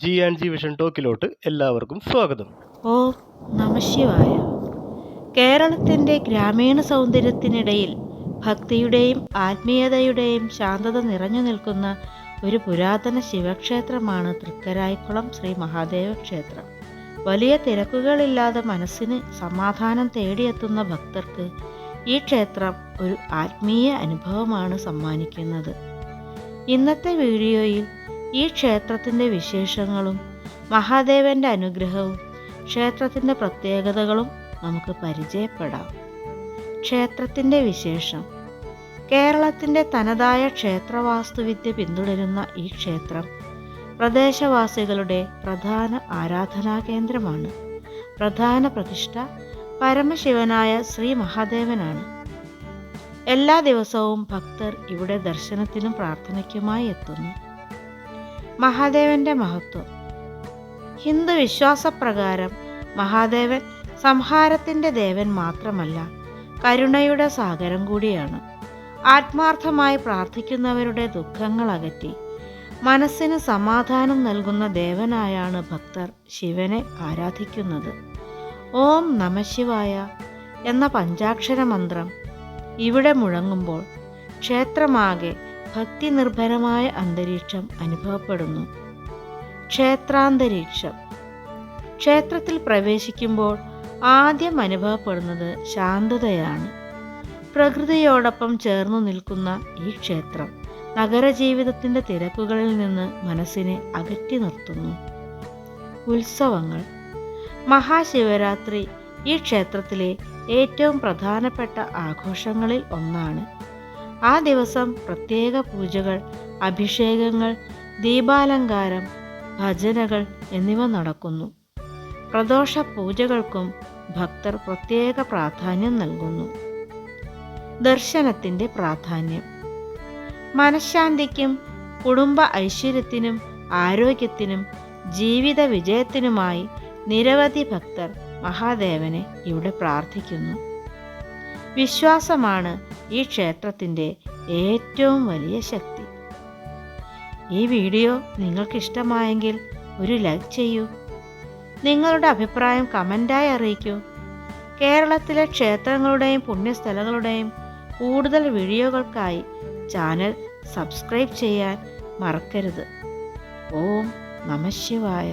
G vision ടോക്കിലോട്ട് എല്ലാവർക്കും സ്വാഗതം. ഓം നമഃശിവായ. കേരളത്തിൻ്റെ ഗ്രാമീണ സൗന്ദര്യത്തിനിടയിൽ ഭക്തിയുടെയും ആത്മീയതയുടെയും ശാന്തത നിറഞ്ഞു നിൽക്കുന്ന ഒരു പുരാതന ശിവക്ഷേത്രമാണ് തൃക്കരായിക്കുളം ശ്രീ മഹാദേവ ക്ഷേത്രം. വലിയ തിരക്കുകളില്ലാതെ മനസ്സിന് സമാധാനം തേടിയെത്തുന്ന ഭക്തർക്ക് ഈ ക്ഷേത്രം ഒരു ആത്മീയ അനുഭവമാണ് സമ്മാനിക്കുന്നത്. ഇന്നത്തെ വീഡിയോയിൽ ഈ ക്ഷേത്രത്തിൻ്റെ വിശേഷങ്ങളും മഹാദേവൻ്റെ അനുഗ്രഹവും ക്ഷേത്രത്തിൻ്റെ പ്രത്യേകതകളും നമുക്ക് പരിചയപ്പെടാം. ക്ഷേത്രത്തിൻ്റെ വിശേഷം. കേരളത്തിൻ്റെ തനതായ ക്ഷേത്രവാസ്തുവിദ്യ പിന്തുടരുന്ന ഈ ക്ഷേത്രം പ്രദേശവാസികളുടെ പ്രധാന ആരാധനാ കേന്ദ്രമാണ്. പ്രധാന പ്രതിഷ്ഠ പരമശിവനായ ശ്രീ മഹാദേവനാണ്. എല്ലാ ദിവസവും ഭക്തർ ഇവിടെ ദർശനത്തിനും പ്രാർത്ഥനയ്ക്കുമായി എത്തുന്നു. മഹാദേവന്റെ മഹത്വം. ഹിന്ദു വിശ്വാസപ്രകാരം മഹാദേവൻ സംഹാരത്തിൻ്റെ ദേവൻ മാത്രമല്ല, കരുണയുടെ സാഗരം കൂടിയാണ്. ആത്മാർത്ഥമായി പ്രാർത്ഥിക്കുന്നവരുടെ ദുഃഖങ്ങൾ അകറ്റി മനസ്സിന് സമാധാനം നൽകുന്ന ദേവനായാണ് ഭക്തർ ശിവനെ ആരാധിക്കുന്നത്. ഓം നമഃശിവായ എന്ന പഞ്ചാക്ഷര മന്ത്രം ഇവിടെ മുഴങ്ങുമ്പോൾ ക്ഷേത്രമാകെ ഭക്തി നിർഭരമായ അന്തരീക്ഷം അനുഭവപ്പെടുന്നു. ക്ഷേത്രാന്തരീക്ഷം. ക്ഷേത്രത്തിൽ പ്രവേശിക്കുമ്പോൾ ആദ്യം അനുഭവപ്പെടുന്നത് ശാന്തതയാണ്. പ്രകൃതിയോടൊപ്പം ചേർന്നു നിൽക്കുന്ന ഈ ക്ഷേത്രം നഗരജീവിതത്തിൻ്റെ തിരക്കുകളിൽ നിന്ന് മനസ്സിനെ അകറ്റി നിർത്തുന്നു. ഉത്സവങ്ങൾ. മഹാശിവരാത്രി ഈ ക്ഷേത്രത്തിലെ ഏറ്റവും പ്രധാനപ്പെട്ട ആഘോഷങ്ങളിൽ ഒന്നാണ്. ആ ദിവസം പ്രത്യേക പൂജകൾ, അഭിഷേകങ്ങൾ, ദീപാലങ്കാരം, ഭജനകൾ എന്നിവ നടക്കുന്നു. പ്രദോഷ പൂജകൾക്കും ഭക്തർ പ്രത്യേക പ്രാധാന്യം നൽകുന്നു. ദർശനത്തിൻ്റെ പ്രാധാന്യം. മനഃശാന്തിക്കും കുടുംബ ഐശ്വര്യത്തിനും ആരോഗ്യത്തിനും ജീവിത വിജയത്തിനുമായി നിരവധി ഭക്തർ മഹാദേവനെ ഇവിടെ പ്രാർത്ഥിക്കുന്നു. വിശ്വാസമാണ് ഈ ക്ഷേത്രത്തിൻ്റെ ഏറ്റവും വലിയ ശക്തി. ഈ വീഡിയോ നിങ്ങൾക്കിഷ്ടമായെങ്കിൽ ഒരു ലൈക്ക് ചെയ്യൂ. നിങ്ങളുടെ അഭിപ്രായം കമൻ്റായി അറിയിക്കൂ. കേരളത്തിലെ ക്ഷേത്രങ്ങളുടെയും പുണ്യസ്ഥലങ്ങളുടെയും കൂടുതൽ വീഡിയോകൾക്കായി ചാനൽ സബ്സ്ക്രൈബ് ചെയ്യാൻ മറക്കരുത്. ഓം നമഃശിവായ.